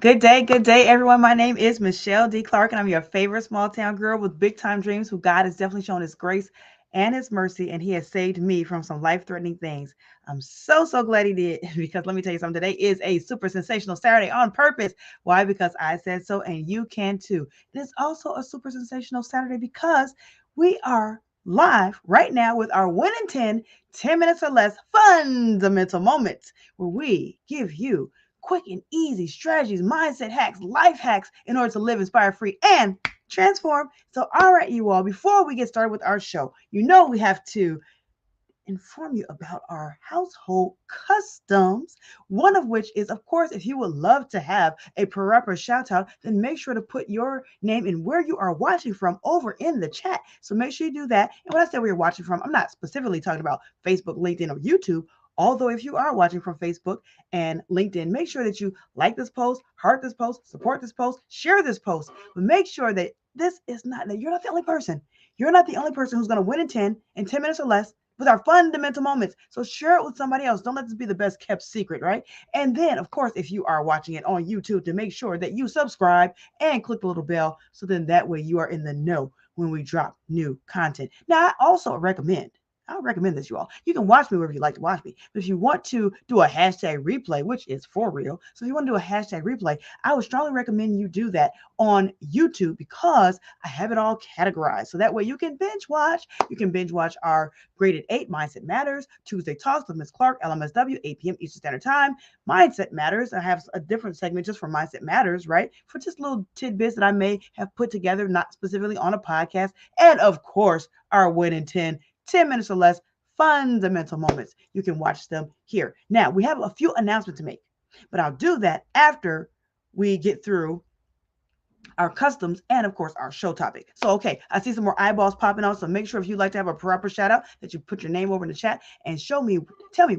Good day, everyone. My name is Michelle D. Clark, and I'm your favorite small town girl with big time dreams who God has definitely shown his grace and his mercy, and he has saved me from some life threatening things. I'm so glad he did because let me tell you something. Today is a super sensational Saturday on purpose. Why? Because I said so, and you can too. It is also a super sensational Saturday because we are live right now with our 1 in 10 minutes or less fundamental moments where we give you quick and easy strategies, mindset hacks, life hacks in order to live inspired free and transform. So, all right, you all, before we get started with our show, you know we have to inform you about our household customs. One of which is, of course, if you would love to have a proper shout out, then make sure to put your name and where you are watching from over in the chat. So make sure you do that. And when I say where you're watching from, I'm not specifically talking about Facebook, LinkedIn, or YouTube. Although, if you are watching from Facebook and LinkedIn, make sure that you like this post, heart this post, support this post, share this post. But make sure that this is not that you're not the only person. You're not the only person who's going to win in 10 minutes or less with our fundamental moments. So share it with somebody else. Don't let this be the best kept secret, right? And then, of course, if you are watching it on YouTube, to make sure that you subscribe and click the little bell so then that way you are in the know when we drop new content. Now, I recommend this, you all. You can watch me wherever you like to watch me. But if you want to do a hashtag replay, which is for real, so if you want to do a hashtag replay, I would strongly recommend you do that on YouTube because I have it all categorized. So that way you can binge watch. You can binge watch our Graded 8 Mindset Matters, Tuesday Talks with Miss Clark, LMSW, 8 p.m. Eastern Standard Time. Mindset Matters. I have a different segment just for Mindset Matters, right? For just little tidbits that I may have put together, not specifically on a podcast. And of course, our Win in 10 minutes or less fundamental moments. You can watch them here. Now, we have a few announcements to make, but I'll do that after we get through our customs, and of course our show topic. So, okay, I see some more eyeballs popping out. So make sure if you'd like to have a proper shout out that you put your name over in the chat and tell me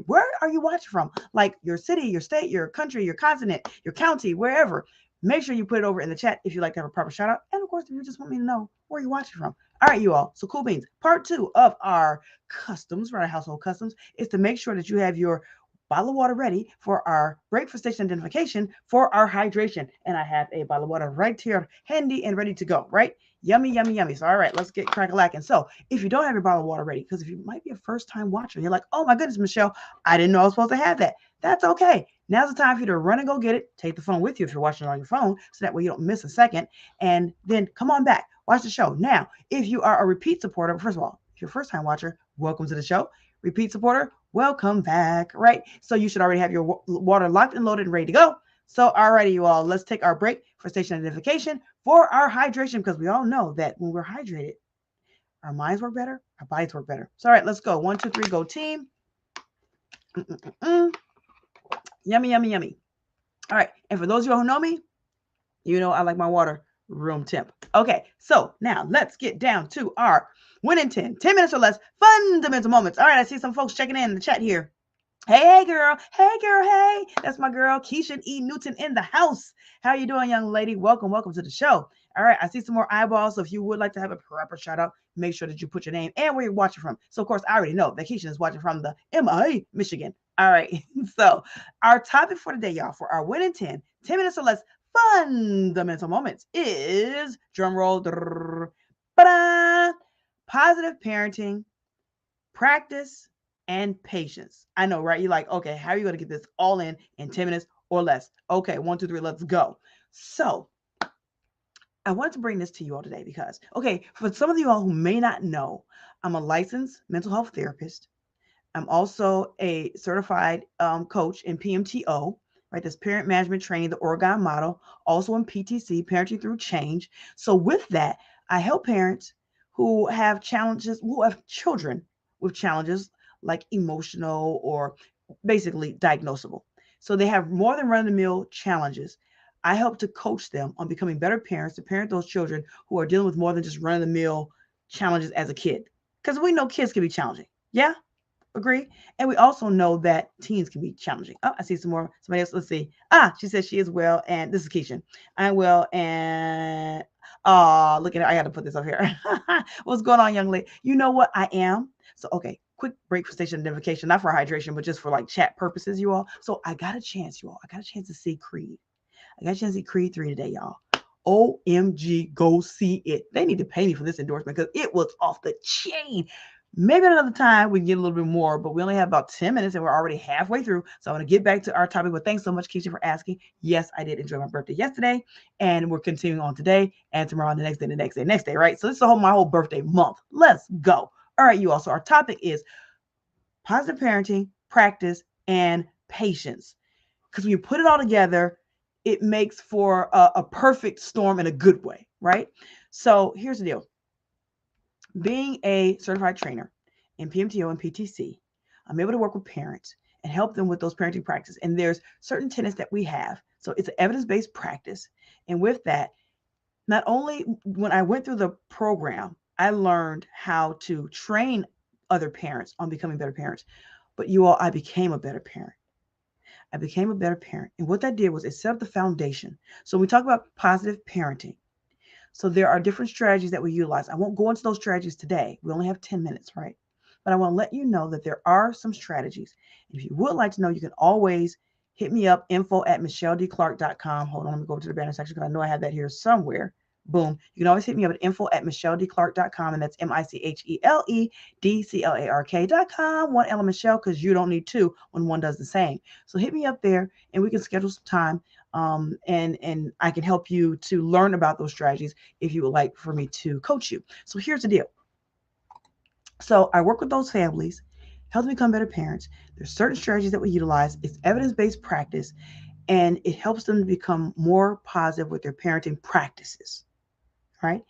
where are you watching from? Like your city, your state, your country, your continent, your county, wherever. Make sure you put it over in the chat if you'd like to have a proper shout out. And of course, if you just want me to know where you're watching from. All right, you all. So cool beans. Part two of our customs, right? Our household customs is to make sure that you have your bottle of water ready for our break for station identification for our hydration. And I have a bottle of water right here, handy and ready to go, right? Yummy, yummy, yummy. So, all right, let's get crack a lacking. So, if you don't have your bottle of water ready, because if you might be a first time watcher, you're like, oh my goodness, Michelle, I didn't know I was supposed to have that. That's okay. Now's the time for you to run and go get it. Take the phone with you if you're watching it on your phone, so that way you don't miss a second. And then come on back, watch the show. Now, if you are a repeat supporter, first of all, if you're a first time watcher, welcome to the show. Repeat supporter, welcome back, right? So you should already have your water locked and loaded and ready to go. So, alrighty, you all, let's take our break for station identification for our hydration because we all know that when we're hydrated, our minds work better, our bodies work better. So, all right, let's go. 1, 2, 3, go team. Mm-mm-mm. Yummy, yummy, yummy. All right, and for those of you who know me, you know I like my water room temp. Okay, so now let's get down to our 1 in 10 minutes or less fundamental moments. All right, I see some folks checking in the chat here. Hey, girl. Hey, girl. Hey, that's my girl, Keisha E. Newton in the house. How you doing, young lady? Welcome to the show. All right, I see some more eyeballs. So if you would like to have a proper shout out, make sure that you put your name and where you're watching from. So, of course, I already know that Keisha is watching from the MIA, Michigan. All right, so our topic for today, y'all, for our 1 in 10 minutes or less fundamental moments is, drum roll, positive parenting, practice, and patience. I know, right? You're like, okay, how are you going to get this all in 10 minutes or less? Okay, 1, 2, 3, let's go. So, I wanted to bring this to you all today because, okay, for some of you all who may not know, I'm a licensed mental health therapist. I'm also a certified coach in PMTO, right? That's parent management training, the Oregon model, also in PTC, parenting through change. So, with that, I help parents who have challenges, who have children with challenges like emotional or basically diagnosable. So, they have more than run of the mill challenges. I help to coach them on becoming better parents to parent those children who are dealing with more than just run of the mill challenges as a kid. Because we know kids can be challenging. Yeah, agree. And we also know that teens can be challenging. Oh, I see some more. Somebody else. Let's see. She says she is well, and this is Keisha. I'm well, and look at her. I got to put this up here. What's going on, young lady? You know what? I am. So okay. Quick break for station identification, not for hydration, but just for like chat purposes, you all. So I got a chance, you all. I got a chance to see Creed. I got a chance to see Creed 3 today, y'all. OMG, go see it. They need to pay me for this endorsement because it was off the chain. Maybe another time we can get a little bit more, but we only have about 10 minutes and we're already halfway through. So I'm going to get back to our topic. But thanks so much, Keisha, for asking. Yes, I did enjoy my birthday yesterday, and we're continuing on today and tomorrow, and the next day, the next day, next day, right? So this is my whole birthday month. Let's go. All right, you all. So our topic is positive parenting, practice, and patience. Because when you put it all together, it makes for a perfect storm in a good way, right? So here's the deal. Being a certified trainer in PMTO and PTC, I'm able to work with parents and help them with those parenting practices. And there's certain tenets that we have. So it's an evidence-based practice. And with that, not only when I went through the program, I learned how to train other parents on becoming better parents, but you all, I became a better parent. I became a better parent. And what that did was it set up the foundation. So when we talk about positive parenting, so there are different strategies that we utilize. I won't go into those strategies today. We only have 10 minutes, right? But I want to let you know that there are some strategies. If you would like to know, you can always hit me up, info@MicheleDClark.com. Hold on, let me go to the banner section because I know I have that here somewhere. Boom. You can always hit me up at info@MicheleDClark.com, and that's MicheleDClark.com. One L Michelle, because you don't need two when one does the same. So hit me up there and we can schedule some time. And I can help you to learn about those strategies if you would like for me to coach you. So here's the deal. So I work with those families, help them become better parents. There's certain strategies that we utilize. It's evidence-based practice, and it helps them to become more positive with their parenting practices, right?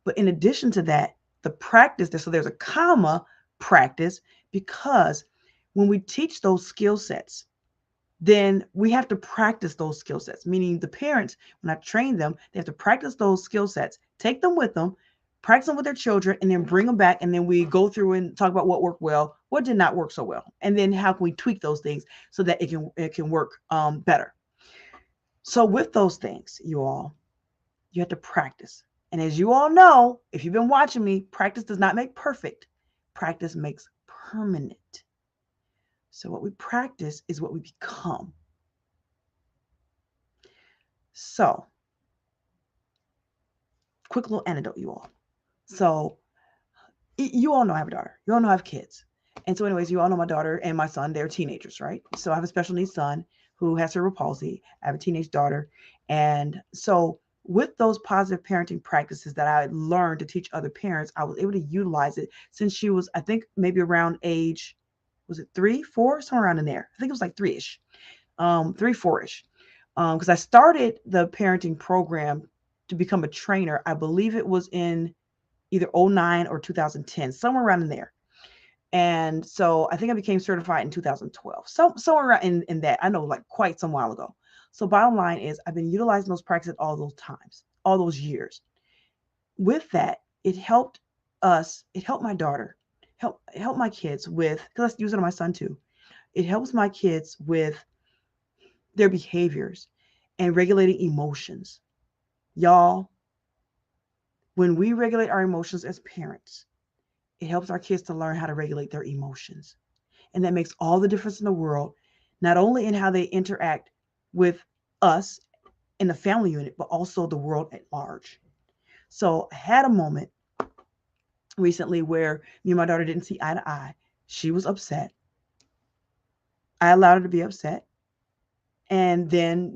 But in addition to that, the practice, so there's a comma practice, because when we teach those skill sets, then we have to practice those skill sets, meaning the parents, when I train them, they have to practice those skill sets, take them with them, practice them with their children, and then bring them back. And then we go through and talk about what worked well, what did not work so well. And then how can we tweak those things so that it can work better. So with those things, you all, you have to practice. And as you all know, if you've been watching me, practice does not make perfect. Practice makes permanent. So what we practice is what we become. So, quick little anecdote, you all. So, you all know I have a daughter. You all know I have kids. And so, anyways, you all know my daughter and my son, they're teenagers, right? So, I have a special needs son who has cerebral palsy. I have a teenage daughter. And so, with those positive parenting practices that I learned to teach other parents, I was able to utilize it since she was, I think, maybe around age, was it 3, 4, somewhere around in there? I think it was like 3-ish, 3, 4-ish. Because I started the parenting program to become a trainer. I believe it was in either 09 or 2010, somewhere around in there. And so I think I became certified in 2012. So somewhere around in that, I know, like quite some while ago. So bottom line is I've been utilizing those practices all those times, all those years. With that, it helped my daughter, help my kids with, because I use it on my son too. It helps my kids with their behaviors and regulating emotions. Y'all, when we regulate our emotions as parents, it helps our kids to learn how to regulate their emotions. And that makes all the difference in the world, not only in how they interact with us in the family unit, but also the world at large. So I had a moment recently where me and my daughter didn't see eye to eye. She was upset. I allowed her to be upset. And then,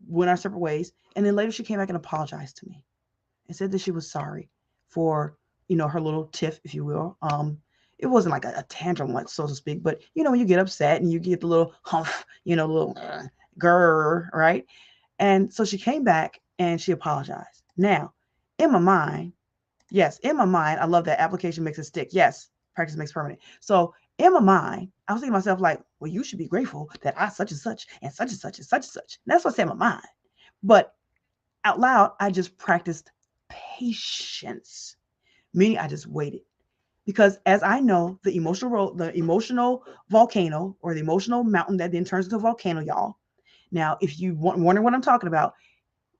went our separate ways. And then later she came back and apologized to me and said that she was sorry for, her little tiff, if you will. It wasn't like a tantrum, like, so to speak, but when you get upset and you get the little humph, little grr, right? And so she came back and she apologized. Now, in my mind, yes, in my mind, I love that application makes it stick. Yes, practice makes permanent. So in my mind, I was thinking to myself, like, well, you should be grateful that I such and such and such and such and such and such. And that's what I said in my mind. But out loud, I just practiced patience, meaning I just waited. Because as I know, the emotional volcano, or the emotional mountain that then turns into a volcano, y'all. Now, if you wonder what I'm talking about,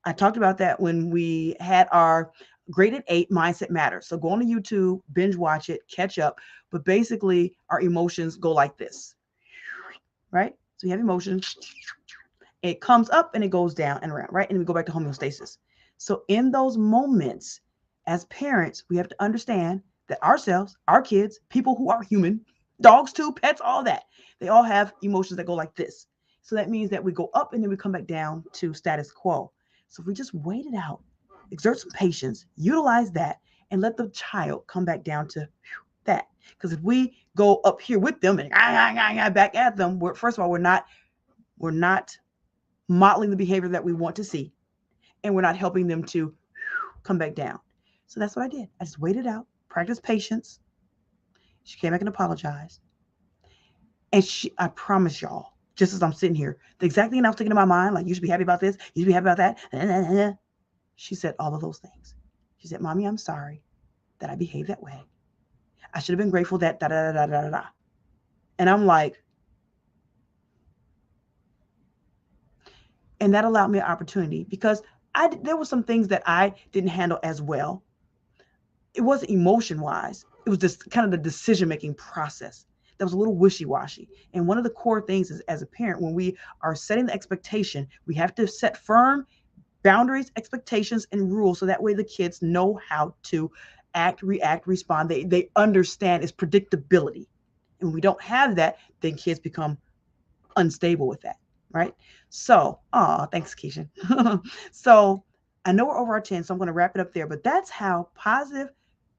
I talked about that when we had our Graded 8 Mindset Matters. So go on to YouTube, binge watch it, catch up. But basically, our emotions go like this, right? So you have emotions, It comes up and it goes down and around, right? And we go back to homeostasis. So in those moments, as parents, we have to understand that ourselves, our kids, people who are human, dogs too, pets, all that, they all have emotions that go like this. So that means that we go up and then we come back down to status quo. So if we just wait it out, exert some patience, utilize that, and let the child come back down to that. Because if we go up here with them and back at them, first of all, we're not modeling the behavior that we want to see, and we're not helping them to come back down. So that's what I did. I just waited out, practiced patience. She came back and apologized. And I promise y'all, just as I'm sitting here, the exact thing I was thinking in my mind, like, you should be happy about this, you should be happy about that. She said all of those things. She said, Mommy, I'm sorry that I behaved that way. I should have been grateful that da da da da da da. And I'm like, and that allowed me an opportunity because there were some things that I didn't handle as well. It wasn't emotion wise. It was just kind of the decision making process that was a little wishy washy. And one of the core things is, as a parent, when we are setting the expectation, we have to set firm boundaries, expectations, and rules so that way the kids know how to act, react, respond. They understand its predictability. And when we don't have that, then kids become unstable with that, right? So, thanks, Keisha. So, I know we're over our 10, so I'm going to wrap it up there. But that's how positive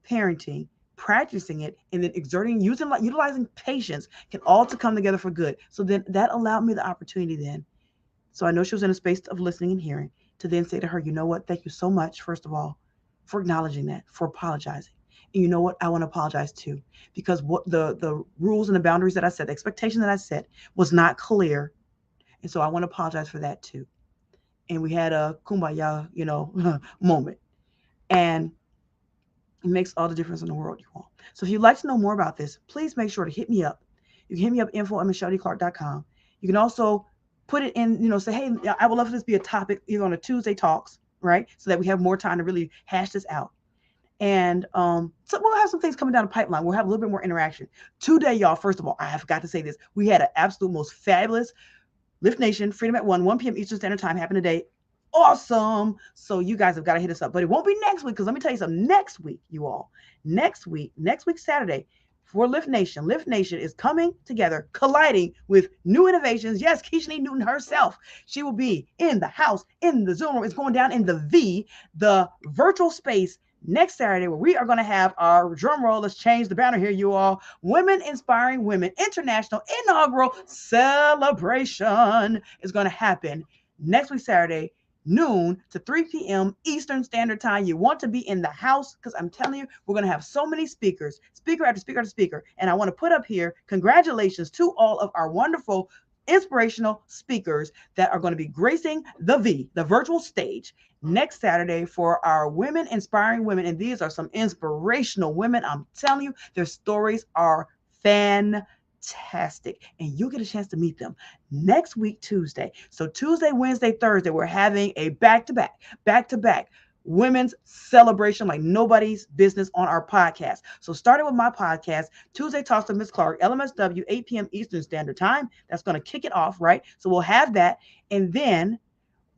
parenting, practicing it, and then exerting, utilizing patience can all to come together for good. So then that allowed me the opportunity then. So I know she was in a space of listening and hearing to then say to her, you know what? Thank you so much, first of all, for acknowledging that, for apologizing. And you know what? I want to apologize too, because what the rules and the boundaries that I set, the expectation that I set was not clear. And so I want to apologize for that too. And we had a kumbaya, moment. And it makes all the difference in the world, you all. So if you'd like to know more about this, please make sure to hit me up. You can hit me up, info@MicheleDClark.com. You can also put it in, say, hey, I would love for this to be a topic either on a Tuesday Talks, right? So that we have more time to really hash this out. And so we'll have some things coming down the pipeline. We'll have a little bit more interaction. Today, y'all, first of all, I forgot to say this. We had an absolute most fabulous Lift Nation, Freedom at 1 p.m. Eastern Standard Time happened today. Awesome. So you guys have got to hit us up. But it won't be next week because let me tell you something. Next week, you all, next week, Saturday, for Lift Nation is coming together, colliding with new innovations. Yes, Keisha Newton herself. She will be in the house, in the Zoom room. It's going down in the virtual space next Saturday, where we are going to have our drum roll. Let's change the banner here, you all. Women Inspiring Women International Inaugural Celebration is going to happen next week, Saturday, noon to 3 p.m. Eastern Standard Time. You want to be in the house because I'm telling you, we're going to have so many speakers, speaker after speaker after speaker. And I want to put up here, congratulations to all of our wonderful inspirational speakers that are going to be gracing the virtual stage next Saturday for our Women Inspiring Women. And these are some inspirational women. I'm telling you, their stories are fantastic. And you'll get a chance to meet them next week, Tuesday. So Tuesday, Wednesday, Thursday, we're having a back-to-back women's celebration like nobody's business on our podcast. So starting with my podcast, Tuesday Talks with Miss Clark, LMSW, 8 p.m. Eastern Standard Time. That's going to kick it off, right? So we'll have that. And then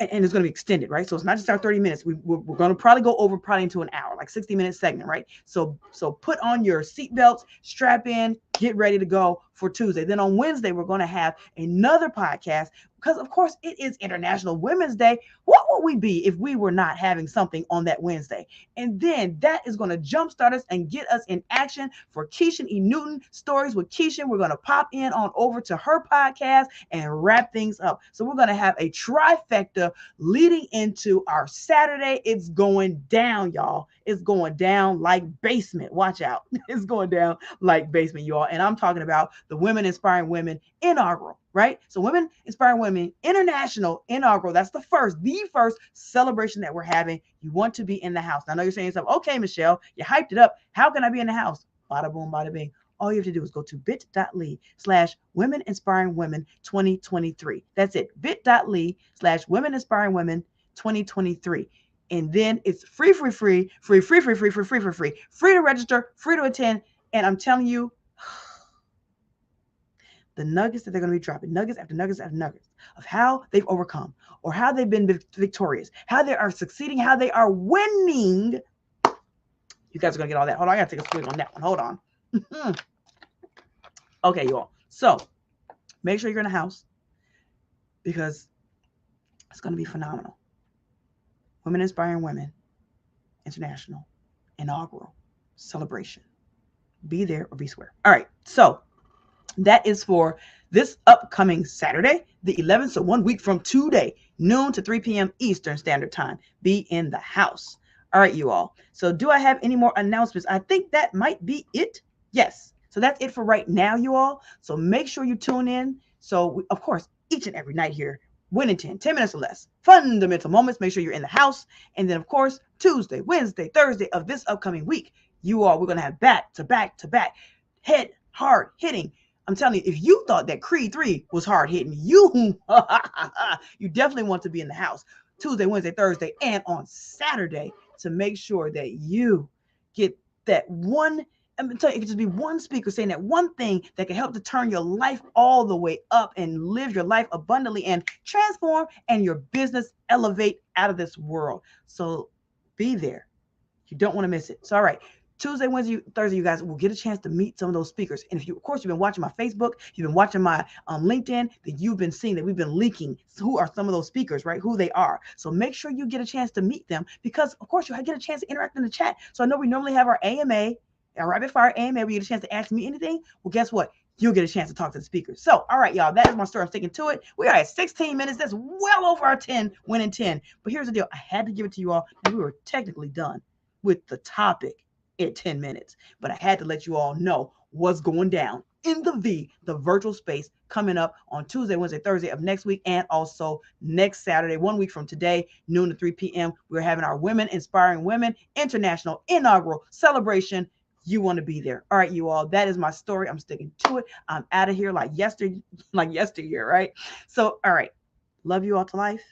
and it's going to be extended, right? So it's not just our 30 minutes. We're going to probably go over probably into an hour, like 60-minute segment, right? So put on your seatbelts, strap in, get ready to go for Tuesday. Then on Wednesday, we're going to have another podcast because, of course, it is International Women's Day. What would we be if we were not having something on that Wednesday? And then that is going to jumpstart us and get us in action for Keisha E. Newton Stories with Keisha. We're going to pop in on over to her podcast and wrap things up. So we're going to have a trifecta leading into our Saturday. It's going down, y'all. It's going down like basement. Watch out. It's going down like basement, y'all. And I'm talking about the Women Inspiring Women inaugural, right? So Women Inspiring Women International inaugural. That's the first celebration that we're having. You want to be in the house. Now, I know you're saying yourself, okay, Michelle, you hyped it up. How can I be in the house? Bada boom, bada bing. All you have to do is go to bit.ly/Women Inspiring Women 2023. That's it. bit.ly/Women Inspiring Women 2023. And then it's free to register, free to attend. And I'm telling you, the nuggets that they're going to be dropping, nuggets after nuggets after nuggets of how they've overcome or how they've been victorious, how they are succeeding, how they are winning. You guys are going to get all that. Hold on, I got to take a swig on that one. Hold on. Okay, you all. So make sure you're in the house because it's going to be phenomenal. Women Inspiring Women International inaugural celebration. Be there or be square. All right. So that is for this upcoming Saturday, the 11th. So 1 week from today, noon to 3 p.m. Eastern Standard Time. Be in the house. All right, you all. So do I have any more announcements? I think that might be it. Yes. So that's it for right now, you all. So make sure you tune in. So, of course, each and every night here, Winning 10 minutes or less. Fundamental moments. Make sure you're in the house. And then, of course, Tuesday, Wednesday, Thursday of this upcoming week, you all, we're going to have back to back to back head hard hitting. I'm telling you, if you thought that Creed 3 was hard hitting, you definitely want to be in the house Tuesday, Wednesday, Thursday, and on Saturday to make sure that you get that one. I'm going to tell you, it could just be one speaker saying that one thing that can help to turn your life all the way up and live your life abundantly and transform and your business elevate out of this world. So be there. You don't want to miss it. So, all right. Tuesday, Wednesday, Thursday, you guys will get a chance to meet some of those speakers. And if you, of course, you've been watching my Facebook, you've been watching my LinkedIn, then you've been seeing that we've been leaking who are some of those speakers, right? Who they are. So make sure you get a chance to meet them because, of course, you'll get a chance to interact in the chat. So I know we normally have our AMA, our rapid fire AMA, where you get a chance to ask me anything. Well, guess what? You'll get a chance to talk to the speakers. So, all right, y'all, that is my story. I'm sticking to it. We are at 16 minutes. That's well over our 10, winning 10. But here's the deal. I had to give it to you all. And we were technically done with the topic at 10 minutes. But I had to let you all know what's going down in the virtual space coming up on Tuesday, Wednesday, Thursday of next week, and also next Saturday, 1 week from today, noon to 3 p.m. We're having our Women Inspiring Women International inaugural celebration. You want to be there. All right, you all. That is my story. I'm sticking to it. I'm out of here like yesteryear, right? So, all right. Love you all to life.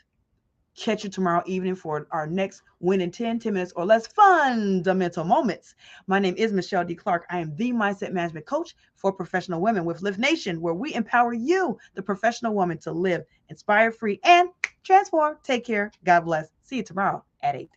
Catch you tomorrow evening for our next Winning 10 minutes or less fundamental moments. My name is MicheleDClark. I am the mindset management coach for professional women with Lift Nation, where we empower you, the professional woman, to live inspired, free, and transform. Take care. God bless. See you tomorrow at 8.